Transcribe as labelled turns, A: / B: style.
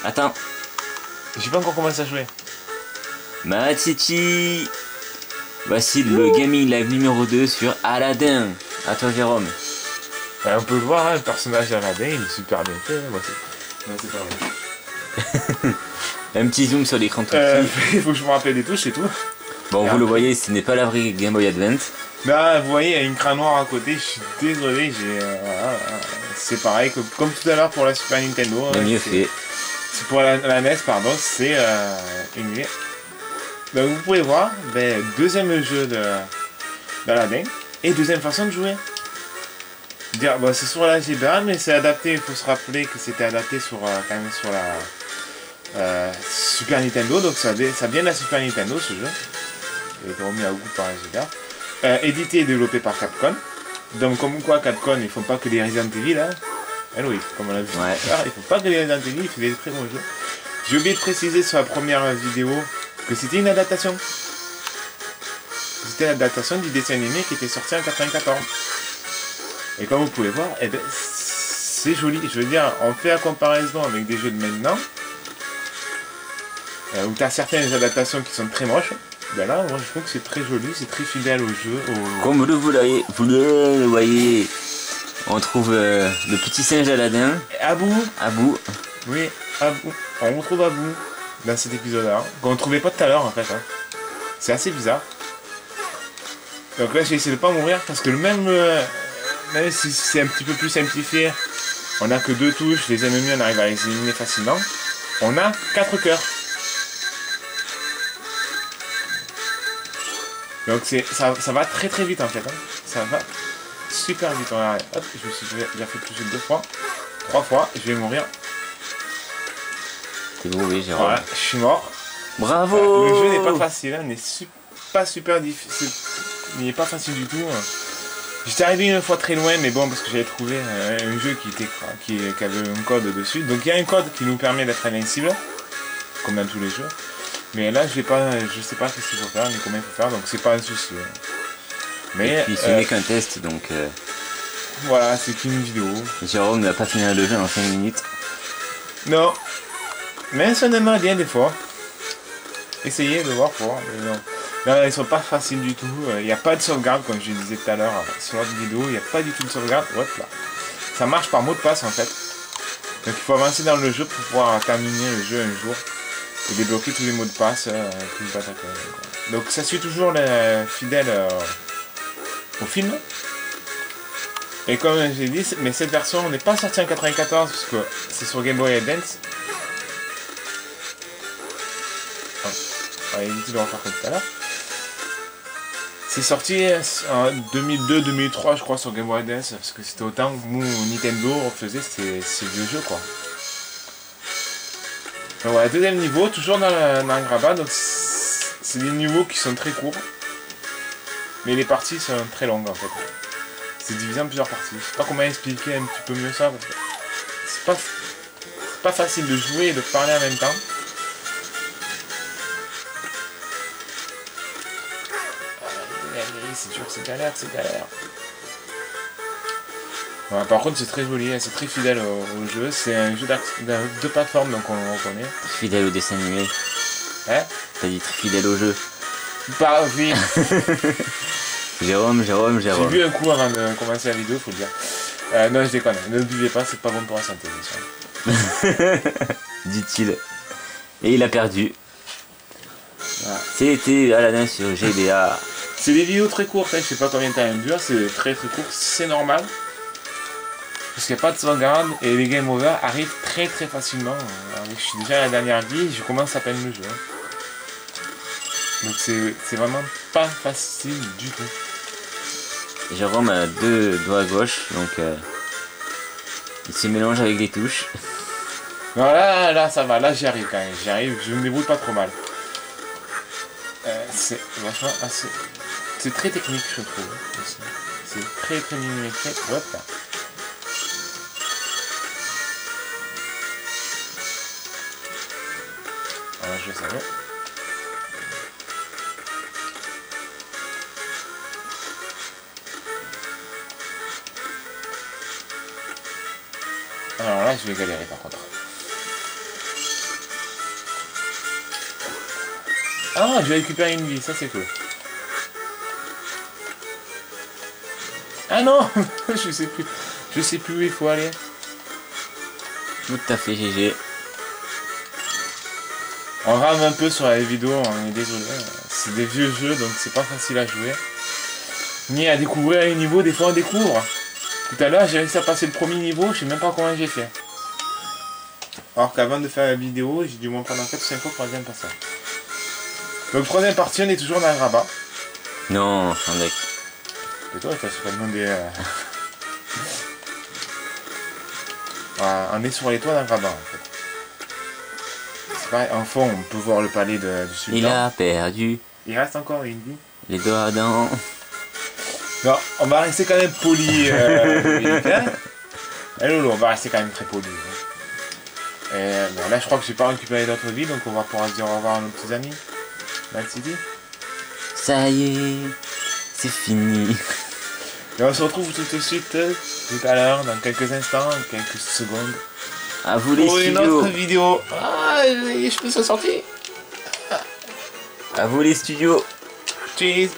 A: Attends.
B: J'ai pas encore commencé à jouer.
A: Machichi. Voici le Gaming Live numéro 2 sur Aladdin. À toi Jérôme.
B: Bah, on peut le voir, hein, le personnage d'Aladdin, il est super bien fait. Moi, c'est pas vrai.
A: Un petit zoom sur l'écran tout petit.
B: Il faut que je me rappelle des touches, c'est tout.
A: Bon,
B: Et
A: vous le
B: après-
A: voyez, ce n'est pas la vraie Game Boy Advance.
B: Là, vous voyez, il y a une craie noire à côté, je suis désolé, voilà, c'est pareil que comme tout à l'heure pour la Super Nintendo.
A: Mais mieux fait.
B: C'est pour la NES, pardon, c'est une idée. Donc vous pouvez voir, deuxième jeu d'Aladdin et deuxième façon de jouer. Dire, bon, c'est sur la GBA, mais c'est adapté, il faut se rappeler que c'était adapté sur, quand même sur la Super Nintendo, donc ça vient de la Super Nintendo ce jeu. Il a été remis à goût par la GBA. Édité et développé par Capcom. Donc comme quoi Capcom, ils font pas que des Resident Evil, hein. Eh oui, comme on l'a vu.
A: Ouais.
B: Ils font pas que des Resident Evil, ils font des très bons jeux. J'ai oublié de préciser sur la première vidéo que c'était une adaptation. C'était l'adaptation du dessin animé qui était sorti en 94. Et comme vous pouvez voir, eh ben, c'est joli. Je veux dire, on fait la comparaison avec des jeux de maintenant, où tu as certaines adaptations qui sont très moches. Ben là, moi je trouve que c'est très joli, c'est très fidèle au jeu.
A: Comme vous le voyez, on trouve le petit singe Aladdin.
B: Abou, oui, Abou. On retrouve Abou dans cet épisode-là, qu'on ne trouvait pas tout à l'heure en fait. Hein. C'est assez bizarre. Donc là, j'ai essayé de pas mourir parce que même si c'est un petit peu plus simplifié, on n'a que 2 touches, les ennemis on arrive à les éliminer facilement. On a 4 cœurs. Donc ça va très très vite en fait. Hein. Ça va super vite. Regardez. Hop, je me suis déjà fait toucher 2 fois, 3 fois, je vais mourir.
A: C'est beau, oui, Jérôme.
B: Voilà, je suis mort.
A: Bravo.
B: Le jeu n'est pas facile, hein, pas super difficile. Il n'est pas facile du tout. Hein. J'étais arrivé une fois très loin, mais bon, parce que j'avais trouvé un jeu qui avait un code dessus. Donc il y a un code qui nous permet d'être invincible, comme dans tous les jeux. Mais là, je sais pas ce qu'il faut faire, ni comment il faut faire, donc c'est pas un souci. Hein. Mais
A: et puis ce n'est qu'un test, donc
B: voilà, c'est une vidéo.
A: Jérôme n'a pas fini le jeu en 5 minutes.
B: Non, mais ça aimerait bien des fois. Essayez de voir pour. Mais non. Non, ils sont pas faciles du tout. Il n'y a pas de sauvegarde, comme je disais tout à l'heure sur l'autre vidéo. Il n'y a pas du tout de sauvegarde. Hop là. Ça marche par mot de passe en fait. Donc il faut avancer dans le jeu pour pouvoir terminer le jeu un jour et débloquer tous les mots de passe. Donc ça suit toujours les fidèles au film. Et comme j'ai dit, mais cette version n'est pas sortie en 94 parce que c'est sur Game Boy Advance. On va éviter de le refaire comme tout à l'heure. C'est sorti en 2002-2003 je crois sur Game Boy Advance parce que c'était autant que nous Nintendo faisait ces vieux jeux quoi. Donc voilà, deuxième niveau, toujours dans le grabat, donc c'est des niveaux qui sont très courts. Mais les parties sont très longues en fait. C'est divisé en plusieurs parties. Je sais pas comment expliquer un petit peu mieux ça parce que c'est pas facile de jouer et de parler en même temps. C'est dur, c'est galère. Voilà, par contre c'est très joli, c'est très fidèle au jeu, c'est un jeu de plateforme donc on le reconnaît.
A: Fidèle au dessin animé.
B: Hein?
A: T'as dit très fidèle au jeu.
B: Bah oui.
A: Jérôme.
B: J'ai bu un coup avant de commencer la vidéo, faut le dire. Non je déconne, ne le buvez pas, c'est pas bon pour la santé.
A: Dit-il. Et il a perdu.
B: Voilà.
A: C'était Aladdin sur GBA.
B: C'est des vidéos très courtes, hein, je sais pas combien de temps elles durent, c'est très très court, c'est normal. Parce qu'il n'y a pas de sauvegarde et les game over arrivent très très facilement. Alors, je suis déjà à la dernière vie, je commence à peine le jeu. Donc c'est vraiment pas facile du tout.
A: Jérôme a 2 doigts à gauche, donc il se mélange avec les touches.
B: Non là ça va, là j'y arrive quand même, je me débrouille pas trop mal. C'est vachement assez... C'est très technique je trouve. C'est très très millimétré. Hop là. Alors je savais. Alors là je vais galérer par contre. Ah, je vais récupérer une vie, ça c'est cool. Ah non. Je sais plus. Je sais plus où il faut aller.
A: Tout à fait GG.
B: On rame un peu sur la vidéo, on est désolé. C'est des vieux jeux, donc c'est pas facile à jouer. Ni à découvrir les niveaux, des fois on découvre. Tout à l'heure, j'ai réussi à passer le premier niveau, je sais même pas comment j'ai fait. Alors qu'avant de faire la vidéo, j'ai dû m'en prendre 4 ou 5 fois pour bien passer. Donc troisième partie, on est toujours dans le rabat.
A: Non, mec.
B: Et toi, t'as pas demandé... Voilà, on est sur les toits d'un rabat en fait. C'est pareil, en fond, on peut voir le palais du sultan.
A: Il a perdu
B: Il reste encore une vie.
A: les doigts dans...
B: Non, on va rester quand même poli, Dominique, hein. Eh Lolo, on va rester quand même très poli. Hein. Et bon, là, je crois que j'ai pas récupéré d'autres vies, donc on va pouvoir se dire au revoir à nos petits amis. Night City.
A: Ça y est, c'est fini.
B: Et on se retrouve tout de suite, tout à l'heure, dans quelques instants, quelques secondes.
A: À vous les
B: pour une
A: studios.
B: autre vidéo. Ah, je peux se sortir.
A: À vous les studios.
B: Cheese.